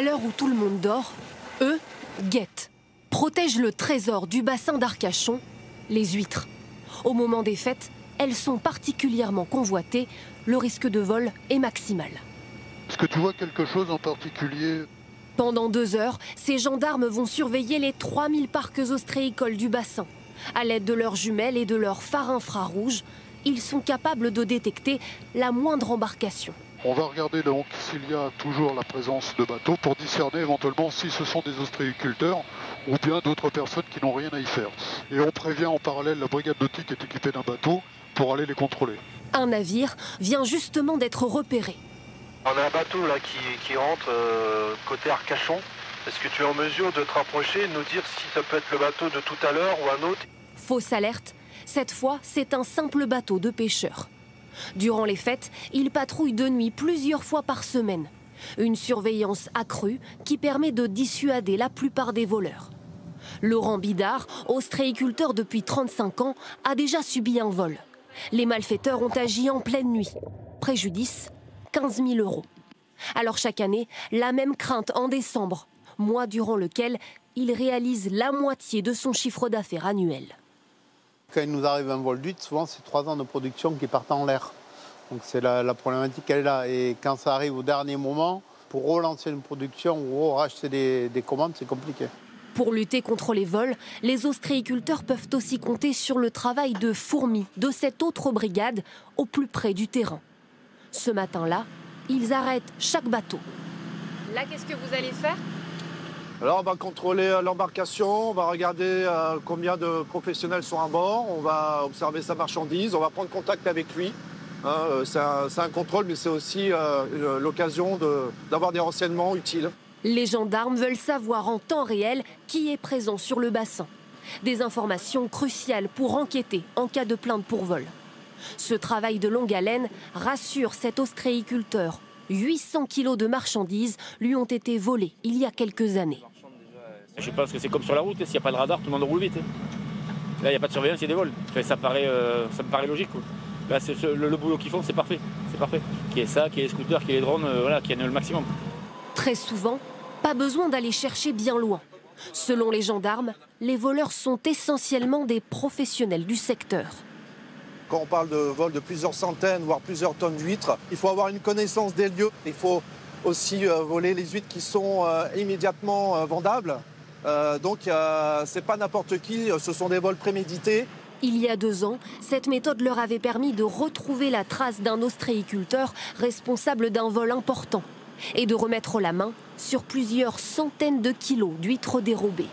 À l'heure où tout le monde dort, eux guettent, protègent le trésor du bassin d'Arcachon, les huîtres. Au moment des fêtes, elles sont particulièrement convoitées, le risque de vol est maximal. Est-ce que tu vois quelque chose en particulier? Pendant 2 heures, ces gendarmes vont surveiller les 3000 parcs ostréicoles du bassin. À l'aide de leurs jumelles et de leurs phares infrarouges, ils sont capables de détecter la moindre embarcation. On va regarder donc s'il y a toujours la présence de bateaux pour discerner éventuellement si ce sont des ostréiculteurs ou bien d'autres personnes qui n'ont rien à y faire. Et on prévient en parallèle la brigade nautique qui est équipée d'un bateau pour aller les contrôler. Un navire vient justement d'être repéré. On a un bateau là qui rentre côté Arcachon. Est-ce que tu es en mesure de te rapprocher et de nous dire si ça peut être le bateau de tout à l'heure ou un autre? Fausse alerte, cette fois c'est un simple bateau de pêcheurs. Durant les fêtes, il patrouille de nuit plusieurs fois par semaine. Une surveillance accrue qui permet de dissuader la plupart des voleurs. Laurent Bidard, ostréiculteur depuis 35 ans, a déjà subi un vol. Les malfaiteurs ont agi en pleine nuit. Préjudice, 15 000 €. Alors chaque année, la même crainte en décembre, mois durant lequel il réalise la moitié de son chiffre d'affaires annuel. Quand il nous arrive un vol d'huîtres, souvent c'est 3 ans de production qui partent en l'air. Donc c'est la problématique qu'elle est là. Et quand ça arrive au dernier moment, pour relancer une production ou racheter des commandes, c'est compliqué. Pour lutter contre les vols, les ostréiculteurs peuvent aussi compter sur le travail de fourmis de cette autre brigade au plus près du terrain. Ce matin-là, ils arrêtent chaque bateau. Là, qu'est-ce que vous allez faire ? Alors, on va contrôler l'embarcation, on va regarder combien de professionnels sont à bord, on va observer sa marchandise, on va prendre contact avec lui. C'est un contrôle, mais c'est aussi l'occasion d'avoir des renseignements utiles. Les gendarmes veulent savoir en temps réel qui est présent sur le bassin. Des informations cruciales pour enquêter en cas de plainte pour vol. Ce travail de longue haleine rassure cet ostréiculteur. 800 kilos de marchandises lui ont été volées il y a quelques années. Je pense que c'est comme sur la route, s'il n'y a pas de radar, tout le monde roule vite. Là, il n'y a pas de surveillance, il y a des vols. Ça me paraît logique, quoi. Là, le boulot qu'ils font, c'est parfait. C'est parfait. Qu'il y ait ça, qu'il y ait les scooters, qu'il y ait les drones, voilà, qu'il y en ait le maximum. Très souvent, pas besoin d'aller chercher bien loin. Selon les gendarmes, les voleurs sont essentiellement des professionnels du secteur. Quand on parle de vol de plusieurs centaines, voire plusieurs tonnes d'huîtres, il faut avoir une connaissance des lieux. Il faut aussi voler les huîtres qui sont immédiatement vendables. Donc, c'est pas n'importe qui, ce sont des vols prémédités. Il y a 2 ans, cette méthode leur avait permis de retrouver la trace d'un ostréiculteur responsable d'un vol important et de remettre la main sur plusieurs centaines de kilos d'huîtres dérobées.